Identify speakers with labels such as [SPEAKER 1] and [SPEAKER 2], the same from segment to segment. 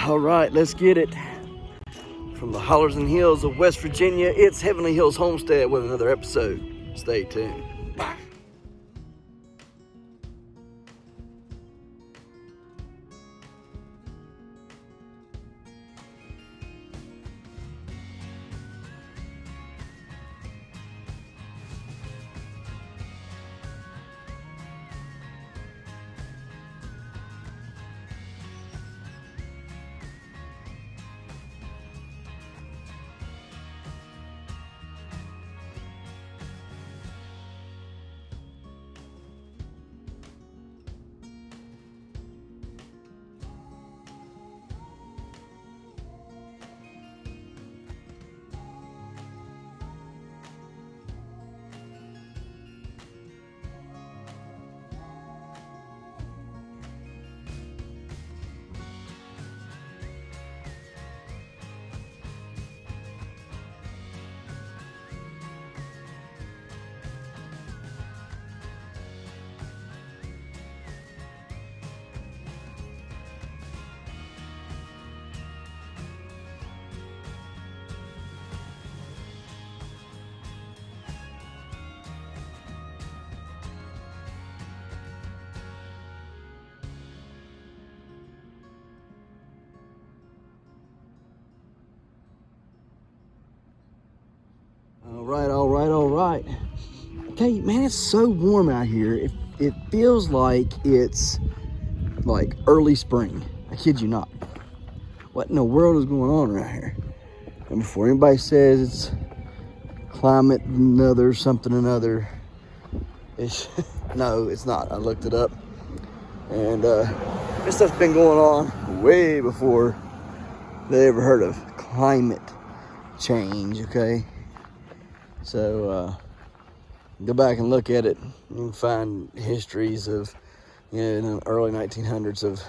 [SPEAKER 1] All right, let's get it. From the hollers and hills of West Virginia, it's Heavenly Hills Homestead with another episode. Stay tuned. All right. Okay, man, it's so warm out here. It feels like it's like early spring. I kid you not. What in the world is going on around here? And before anybody says it's climate something another, no, it's not. I looked it up. And this stuff's been going on way before they ever heard of climate change, okay? So go back and look at it. You can find histories of, in the early 1900s of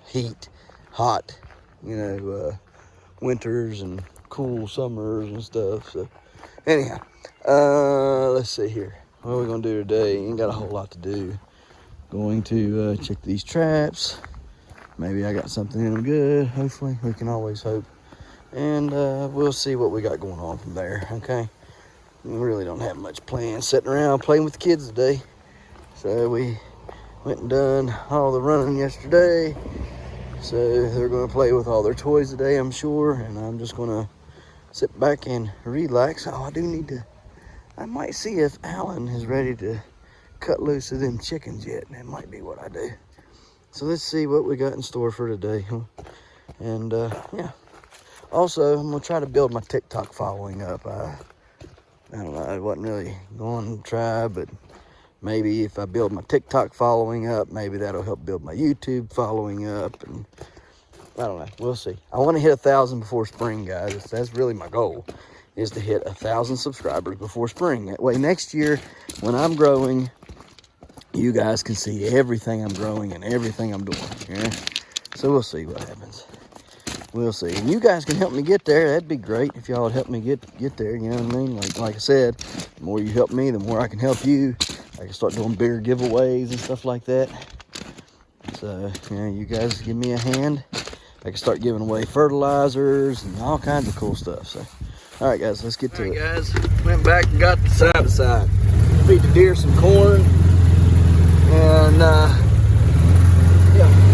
[SPEAKER 1] heat, hot, winters and cool summers and stuff. So anyhow, let's see here. What are we gonna do today? Ain't got a whole lot to do. Going to check these traps. Maybe I got something in them good. Hopefully, we can always hope. And we'll see what we got going on from there, okay? We really don't have much planned. Sitting around playing with the kids today. So we went and done all the running yesterday. So they're going to play with all their toys today, I'm sure. And I'm just going to sit back and relax. Oh, I might see if Alan is ready to cut loose of them chickens yet. That might be what I do. So let's see what we got in store for today. And yeah. Also, I'm going to try to build my TikTok following up. I don't know, I wasn't really going to try, but maybe if I build my TikTok following up, maybe that'll help build my YouTube following up. And I don't know, we'll see. I want to hit 1,000 before spring, guys. That's really my goal, is to hit 1,000 subscribers before spring. That way next year, when I'm growing, you guys can see everything I'm growing and everything I'm doing. Yeah? So we'll see what happens. We'll see. And you guys can help me get there. That'd be great if y'all would help me get there. You know what I mean? Like I said, the more you help me, the more I can help you. I can start doing bigger giveaways and stuff like that. So, you guys give me a hand. I can start giving away fertilizers and all kinds of cool stuff. So, all right, guys, let's get to it. All right, guys, went back and got the side by side. Feed the deer some corn. And, yeah.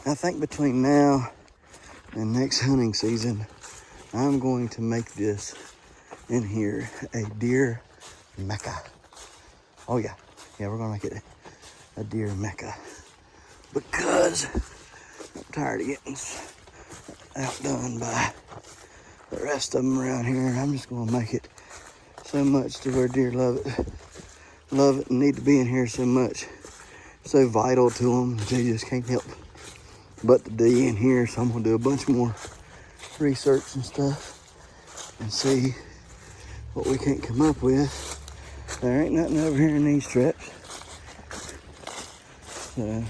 [SPEAKER 1] I think between now and next hunting season, I'm going to make this in here a deer mecca. Oh yeah, we're gonna make it a deer mecca because I'm tired of getting outdone by the rest of them around here. I'm just gonna make it so much to where deer love it and need to be in here so much. So vital to them, they just can't help but to be in here. So I'm gonna do a bunch more research and stuff and see what we can't come up with. There ain't nothing over here in these traps. So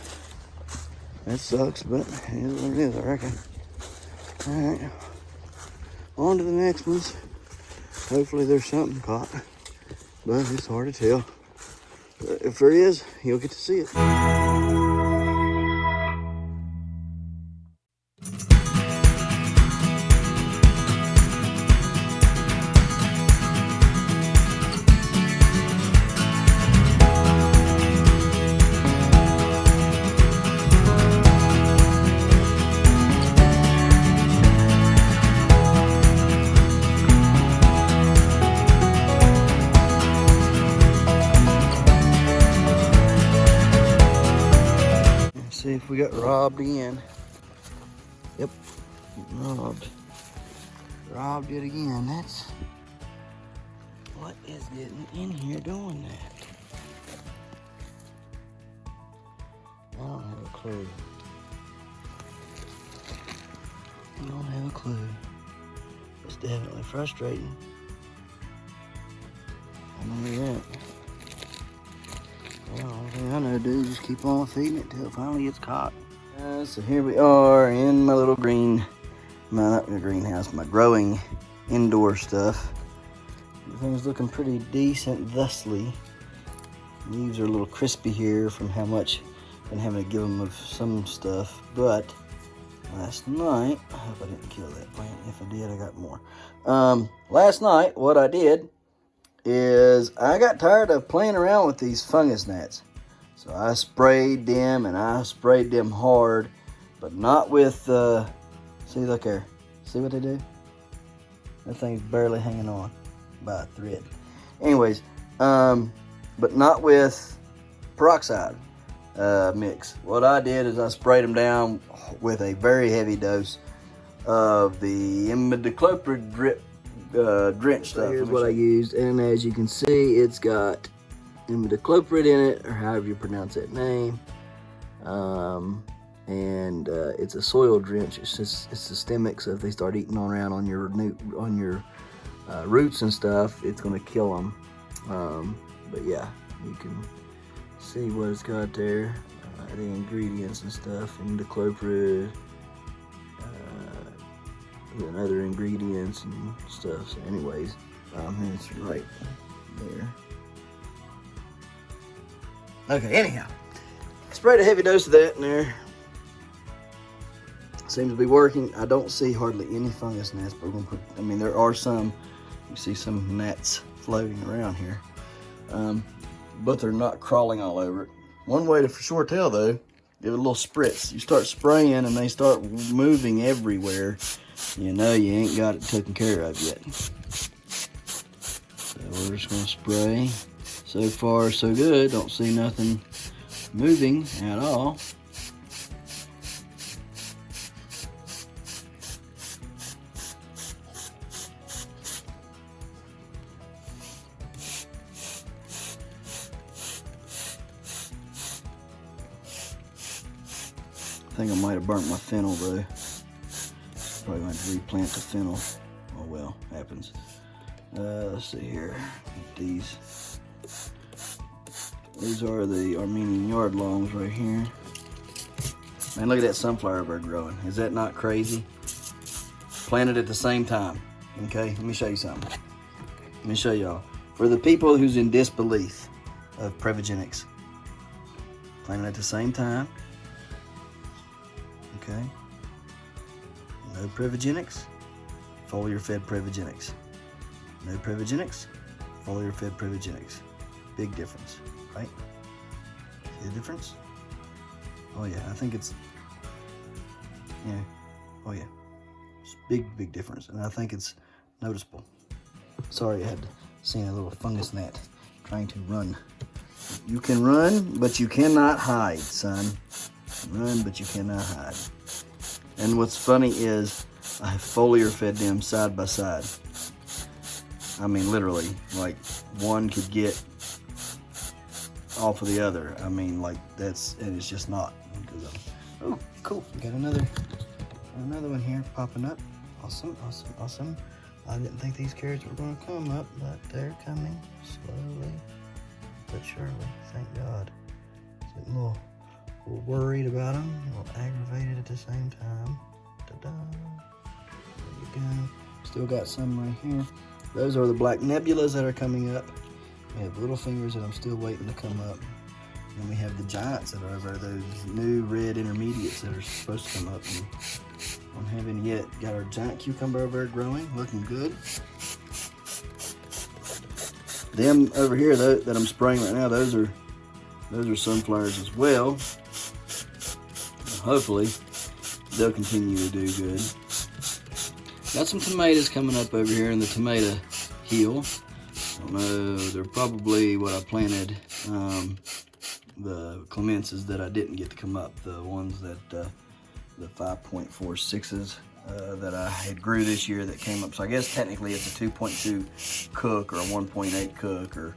[SPEAKER 1] that sucks, but it is what it is, I reckon. Alright. On to the next ones. Hopefully there's something caught. But it's hard to tell. But if there is, you'll get to see it. See if we got robbed again. Yep, robbed it again. That's what is getting in here doing that. I don't have a clue. I don't have a clue. It's definitely frustrating. I know that. Well, the only thing I know to do is just keep on feeding it till it finally gets caught. So here we are in my little not my greenhouse, my growing indoor stuff. Everything's looking pretty decent thusly. Leaves are a little crispy here from how much I've been having to give them of some stuff. But last night, I hope I didn't kill that plant. If I did, I got more. Last night, what I did is I got tired of playing around with these fungus gnats. So I sprayed them, and I sprayed them hard, but not with, see, look there. See what they do? That thing's barely hanging on by a thread. Anyways, but not with peroxide mix. What I did is I sprayed them down with a very heavy dose of the imidacloprid drench stuff. Here's what I used, and as you can see, it's got imidacloprid in it, or however you pronounce that name. And it's a soil drench. It's systemic, so if they start eating around on your roots and stuff, it's gonna kill them. But yeah, you can see what it's got there, the ingredients and stuff, imidacloprid, and other ingredients and stuff. So anyways, it's right there. Okay, anyhow, sprayed a heavy dose of that in there. Seems to be working. I don't see hardly any fungus gnats, but we're gonna put, I mean, there are some. You see some gnats floating around here, but they're not crawling all over it. One way to for sure tell though, give it a little spritz. You start spraying and they start moving everywhere, you know you ain't got it taken care of yet. So we're just gonna spray. So far so good, don't see nothing moving at all. I think I might have burnt my fennel though. Probably going to replant the fennel. Oh well, happens. Let's see here. These are the Armenian yard longs right here. Man, look at that sunflower bird growing. Is that not crazy? Planted at the same time. Okay, let me show you something. Let me show y'all. For the people who's in disbelief of prevogenics, planted at the same time. Okay. No prevogenics, foliar-fed prevogenics. No prevogenics, foliar-fed prevogenics. Big difference, right? See the difference? Oh yeah, I think it's, yeah, oh yeah. It's big difference, and I think it's noticeable. Sorry, I had seen a little fungus gnat trying to run. You can run, but you cannot hide, son. Run, but you cannot hide. And what's funny is I have foliar fed them side by side. I mean, literally, like one could get off of the other. I mean, like that's, and it's just not. Oh, cool. We got another one here popping up. Awesome. I didn't think these carrots were going to come up, but they're coming slowly but surely. Thank God. So I'm a little worried about them, a little aggravated at the same time. Ta-da! There you go. Still got some right here. Those are the black nebulas that are coming up. We have little fingers that I'm still waiting to come up. And we have the giants that are over there, those new red intermediates that are supposed to come up. And I don't have any yet. Got our giant cucumber over there growing, looking good. Them over here that I'm spraying right now, those are sunflowers as well. Hopefully they'll continue to do good. Got some tomatoes coming up over here in the tomato hill. I don't know, they're probably what I planted. The clemences that I didn't get to come up, the ones that the 5.46s that I had grew this year that came up. So I guess technically it's a 2.2 cook or a 1.8 cook, or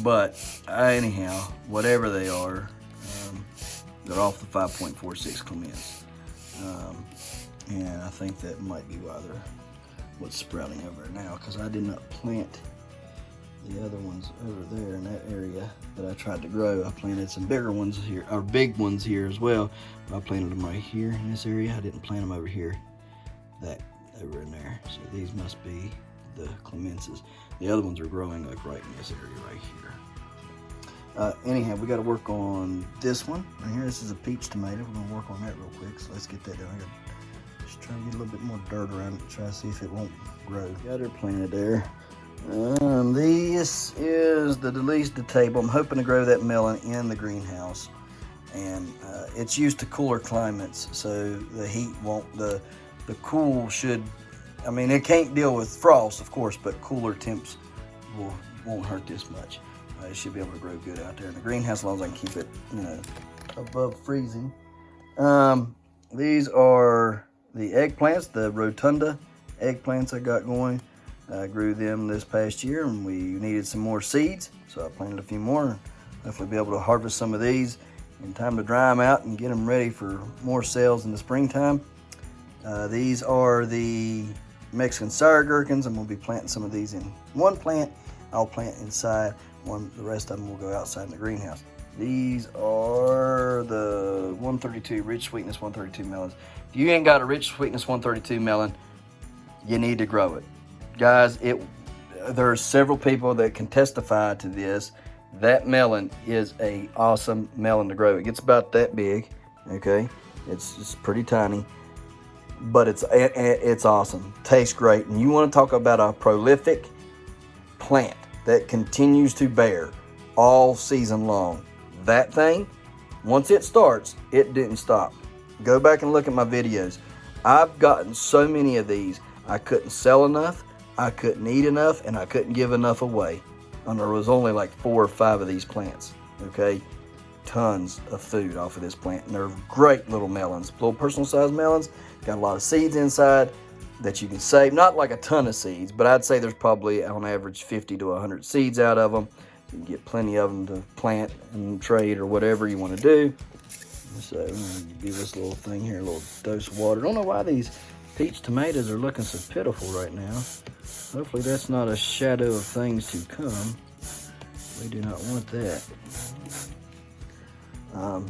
[SPEAKER 1] but anyhow, whatever they are, they're off the 5.46 clements, and I think that might be why they're what's sprouting over now, because I did not plant the other ones over there in that area that I tried to grow. I planted some bigger ones here, or big ones here as well, but I planted them right here in this area. I didn't plant them over here, that over in there. So these must be the clemences. The other ones are growing like right in this area right here. Anyhow, we got to work on this one right here. This is a peach tomato. We're going to work on that real quick. So let's get that done. I got just try to get a little bit more dirt around it, try to see if it won't grow. Got her planted there. This is the Delise de table. I'm hoping to grow that melon in the greenhouse, and it's used to cooler climates, so the heat won't, the cool should, I mean, it can't deal with frost, of course, but cooler temps won't hurt this much. It should be able to grow good out there in the greenhouse as long as I can keep it, above freezing. These are the eggplants, the rotunda eggplants I got going. I grew them this past year, and we needed some more seeds, so I planted a few more. Hopefully be able to harvest some of these in time to dry them out and get them ready for more sales in the springtime. These are the Mexican sour gherkins. I'm going to be planting some of these in one plant. I'll plant inside one. The rest of them will go outside in the greenhouse. These are the 132 rich sweetness 132 melons. If you ain't got a rich sweetness 132 melon, you need to grow it. Guys, there are several people that can testify to this. That melon is a awesome melon to grow. It gets about that big, okay? It's pretty tiny, but it's awesome. Tastes great. And you want to talk about a prolific plant that continues to bear all season long. That thing, once it starts, it didn't stop. Go back and look at my videos. I've gotten so many of these. I couldn't sell enough, I couldn't eat enough, and I couldn't give enough away. And there was only like 4 or 5 of these plants, okay? Tons of food off of this plant, and they're great little melons, little personal size melons. Got a lot of seeds inside that you can save. Not like a ton of seeds, but I'd say there's probably on average 50 to 100 seeds out of them. You can get plenty of them to plant and trade or whatever you want to do. So I'm going to give this little thing here a little dose of water. I don't know why these peach tomatoes are looking so pitiful right now. Hopefully that's not a shadow of things to come. We do not want that.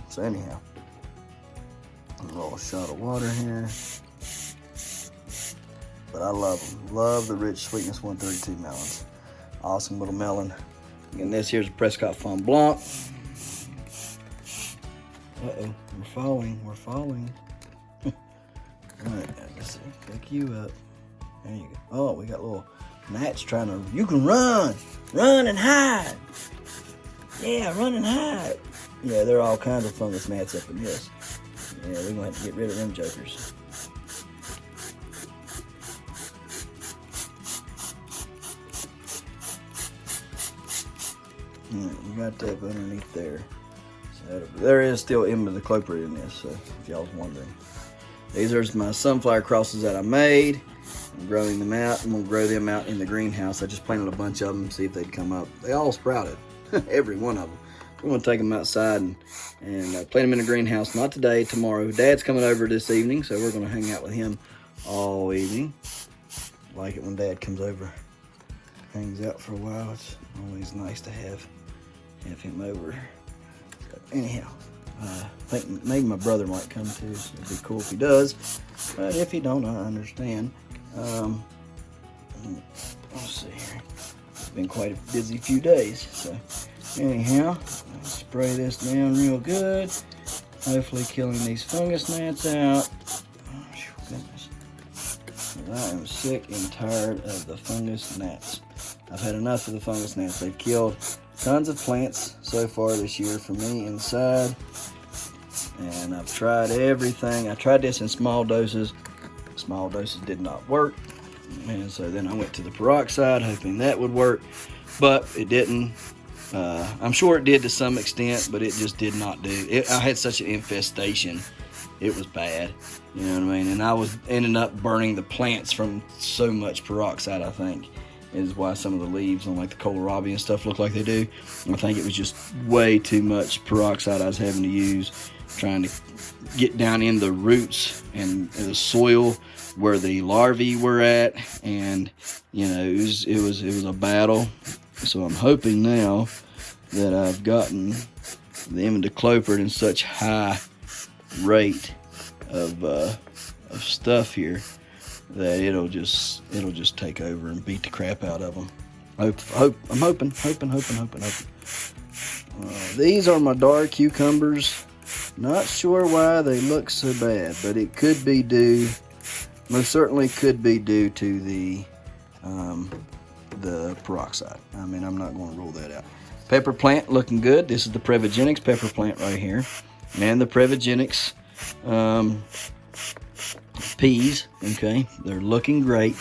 [SPEAKER 1] So anyhow, a little shot of water here. But I love them. Love the rich sweetness 132 melons. Awesome little melon. And this here's a Prescott Fond Blanc. Uh-oh, we're falling. All right, let's see. Pick you up. There you go. Oh, we got little gnats trying to. You can run and hide. Yeah, run and hide. Yeah, there are all kinds of fungus gnats up in this. Yeah, we're gonna have to get rid of them jokers. You got that underneath there. So there is still imidacloprid in this, so if y'all was wondering. These are my sunflower crosses that I made. I'm growing them out. I'm going to grow them out in the greenhouse. I just planted a bunch of them, see if they'd come up. They all sprouted, every one of them. We're going to take them outside and plant them in the greenhouse. Not today, tomorrow. Dad's coming over this evening, so we're going to hang out with him all evening. Like it when Dad comes over, hangs out for a while. It's always nice to have him over. So anyhow, I think maybe my brother might come too. So it'd be cool if he does. But if he don't, I understand. Let's see here. It's been quite a busy few days. So anyhow, spray this down real good. Hopefully killing these fungus gnats out. Oh, goodness. I am sick and tired of the fungus gnats. I've had enough of the fungus gnats. They've killed tons of plants so far this year for me inside. And I've tried everything. I tried this in small doses. Small doses did not work. And so then I went to the peroxide hoping that would work. But it didn't. I'm sure it did to some extent, but it just did not do. I had such an infestation. It was bad. You know what I mean? And I was ending up burning the plants from so much peroxide, I think, is why some of the leaves on like the kohlrabi and stuff look like they do. I think it was just way too much peroxide I was having to use, trying to get down in the roots and the soil where the larvae were at. And, you know, it was a battle. So I'm hoping now that I've gotten the imidacloprid in such high rate of stuff here that it'll just take over and beat the crap out of them. I'm hoping. These are my dark cucumbers. Not sure why they look so bad, but it could be due, most certainly could be due to the peroxide. I mean, I'm not going to rule that out. Pepper plant looking good. This is the Prevogenics pepper plant right here, and the Prevogenics peas. Okay, they're looking great,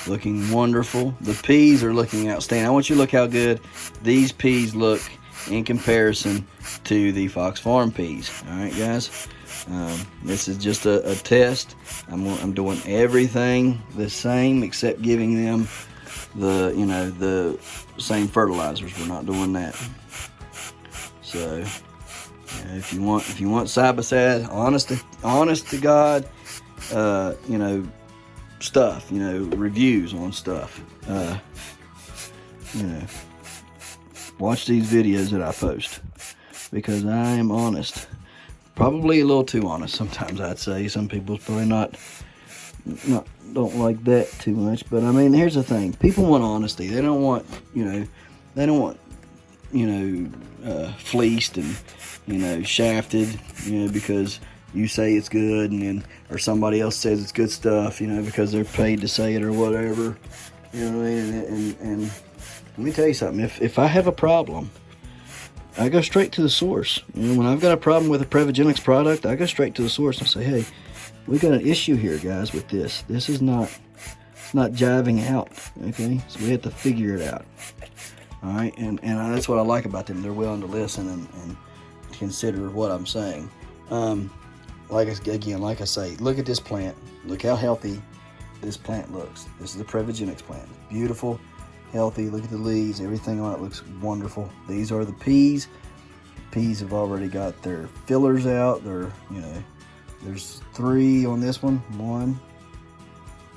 [SPEAKER 1] looking wonderful. The peas are looking outstanding. I want you to look how good these peas look in comparison to the Fox Farm peas. All right, guys. This is just a test. I'm doing everything the same except giving them the same fertilizers. We're not doing that. So if you want side by side, honest to God, stuff, reviews on stuff, watch these videos that I post, because I am honest. Probably a little too honest sometimes, I'd say. Some people's probably don't like that too much. But I mean, here's the thing. People want honesty. They don't want, fleeced and, shafted, because you say it's good or somebody else says it's good stuff, because they're paid to say it or whatever. You know what I mean? And let me tell you something. If I have a problem, I go straight to the source. When I've got a problem with a Prevogenics product, I go straight to the source and say, hey, we got an issue here, guys, with this. This is not jiving out, okay? So we have to figure it out, all right? And that's what I like about them. They're willing to listen and consider what I'm saying. Like I say, look at this plant. Look how healthy this plant looks. This is the Prevogenics plant. Beautiful, healthy. Look at the leaves. Everything on it looks wonderful. These are the peas. Peas have already got their fillers out. They're, there's 3 on this one. 1,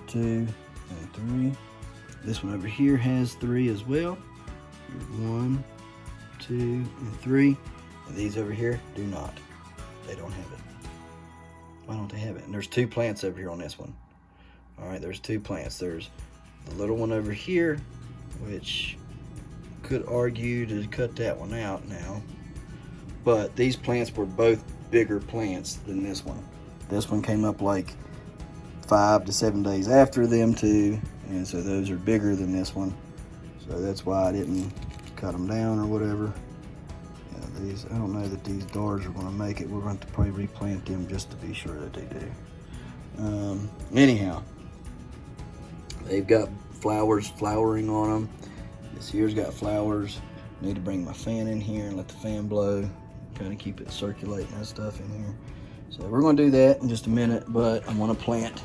[SPEAKER 1] 2, and 3. This one over here has 3 as well. 1, 2, and 3. And these over here do not. They don't have it. Why don't they have it? And there's 2 plants over here on this one. All right, there's 2 plants. There's the little one over here, which could argue to cut that one out now. But these plants were both bigger plants than this one. This one came up like 5 to 7 days after them two, and so those are bigger than this one. So that's why I didn't cut them down or whatever. These, I don't know that these dars are going to make it. We're going to probably replant them just to be sure that they do. Anyhow, they've got flowering on them. This here's got flowers. Need to bring my fan in here and let the fan blow, kind of keep it circulating that stuff in here. So we're going to do that in just a minute, but I want to plant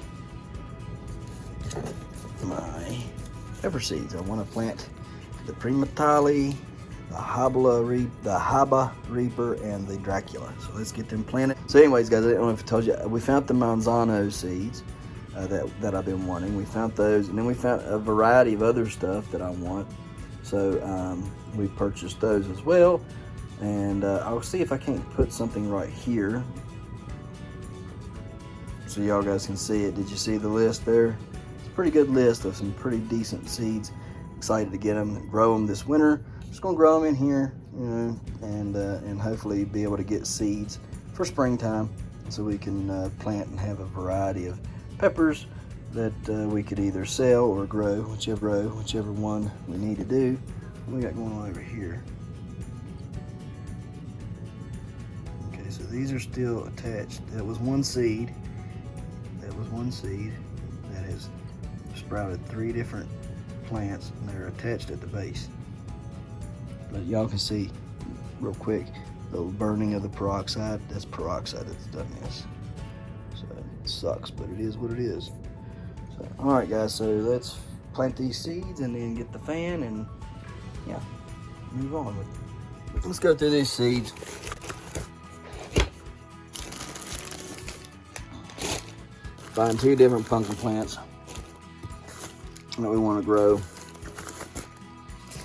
[SPEAKER 1] my pepper seeds. I want to plant the Primatali, the Haba Reaper, and the Dracula. So let's get them planted. So anyways, guys, I don't know if I told you, we found the Manzano seeds. that I've been wanting. We found those, and then we found a variety of other stuff that I want. So we purchased those as well. And I'll see if I can't put something right here so y'all guys can see it. Did you see the list there? It's a pretty good list of some pretty decent seeds. Excited to get them and grow them this winter. Just gonna grow them in here, you know, and hopefully be able to get seeds for springtime, so we can plant and have a variety of peppers that we could either sell or grow, whichever one we need to do. What we got going on over here? Okay, so these are still attached. That was one seed. That has sprouted 3 different plants, and they're attached at the base. But y'all can see real quick the burning of the peroxide. That's peroxide that's done this. So it sucks, but it is what it is. So, all right, guys. So let's plant these seeds and then get the fan and yeah, move on with it. Let's go through these seeds. Find 2 different pumpkin plants that we want to grow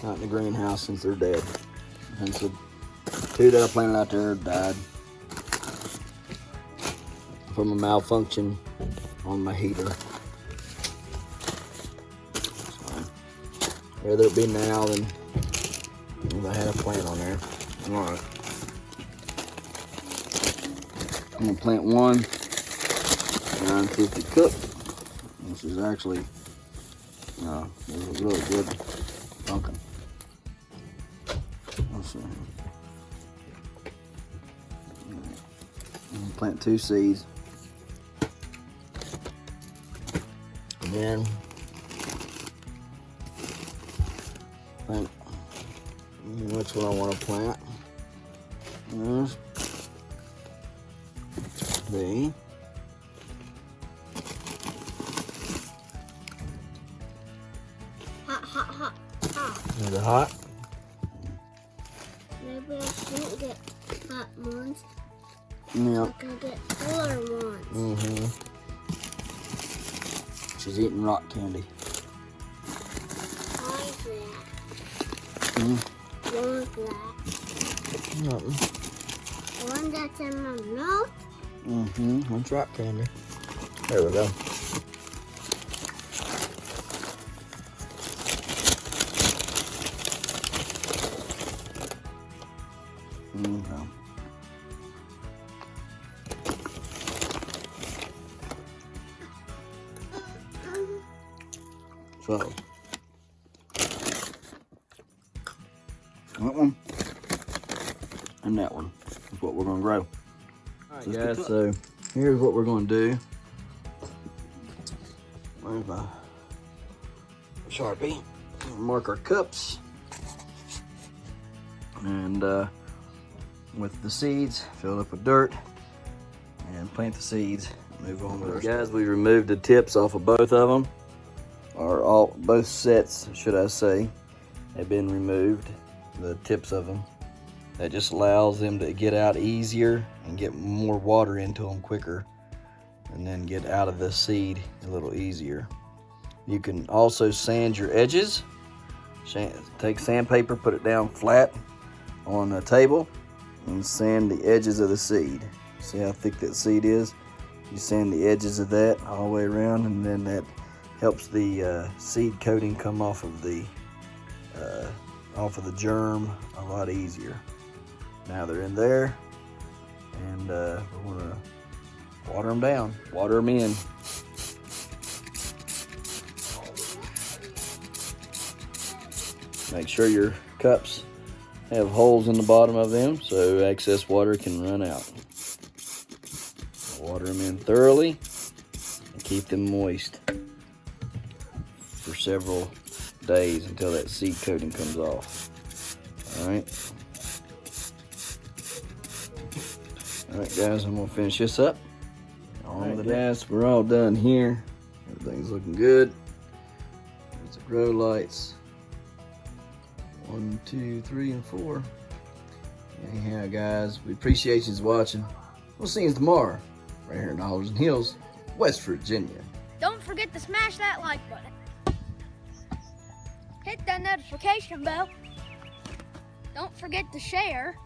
[SPEAKER 1] out in the greenhouse since they're dead. And so 2 that I planted out there died from a malfunction on my heater. So, rather it be now than if I had a plant on there. All right. I'm gonna plant one 950 cook. This is actually this is really good pumpkin. Let's see. I'm gonna plant 2 seeds. And then plant which one I want to plant. There's the
[SPEAKER 2] hot.
[SPEAKER 1] Is it hot?
[SPEAKER 2] Maybe I shouldn't get hot ones.
[SPEAKER 1] Yeah.
[SPEAKER 2] I can get cooler ones.
[SPEAKER 1] She's eating rock candy.
[SPEAKER 2] Why is that? What's that?
[SPEAKER 1] Nothing.
[SPEAKER 2] One that's in my mouth?
[SPEAKER 1] That's rock candy. There we go. Okay. So, that one and that one is what we're going to grow. Alright guys, so here's what we're going to do. Where's my Sharpie? Mark our cups. And with the seeds filled up with dirt, and plant the seeds. Move on with our guys. We removed the tips off of both of them, or both sets, should I say, have been removed. The tips of them. That just allows them to get out easier and get more water into them quicker, and then get out of the seed a little easier. You can also sand your edges. Take sandpaper, put it down flat on a table, and sand the edges of the seed. See how thick that seed is? You sand the edges of that all the way around, and then that helps the seed coating come off of the germ a lot easier. Now they're in there, and we're gonna water them down, water them in. Make sure your cups have holes in the bottom of them so excess water can run out. Water them in thoroughly and keep them moist for several days until that seed coating comes off. Alright guys, I'm gonna finish this up. Alright guys, we're all done here. Everything's looking good. There's the grow lights. 1, 2, 3, and 4. Anyhow, guys, we appreciate you watching. We'll see you tomorrow, right here in Hollers and Hills, West Virginia.
[SPEAKER 2] Don't
[SPEAKER 3] forget to smash that like button. Hit that notification bell. Don't forget to share.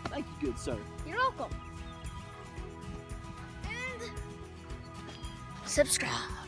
[SPEAKER 1] Thank you, good sir.
[SPEAKER 3] You're welcome. And subscribe.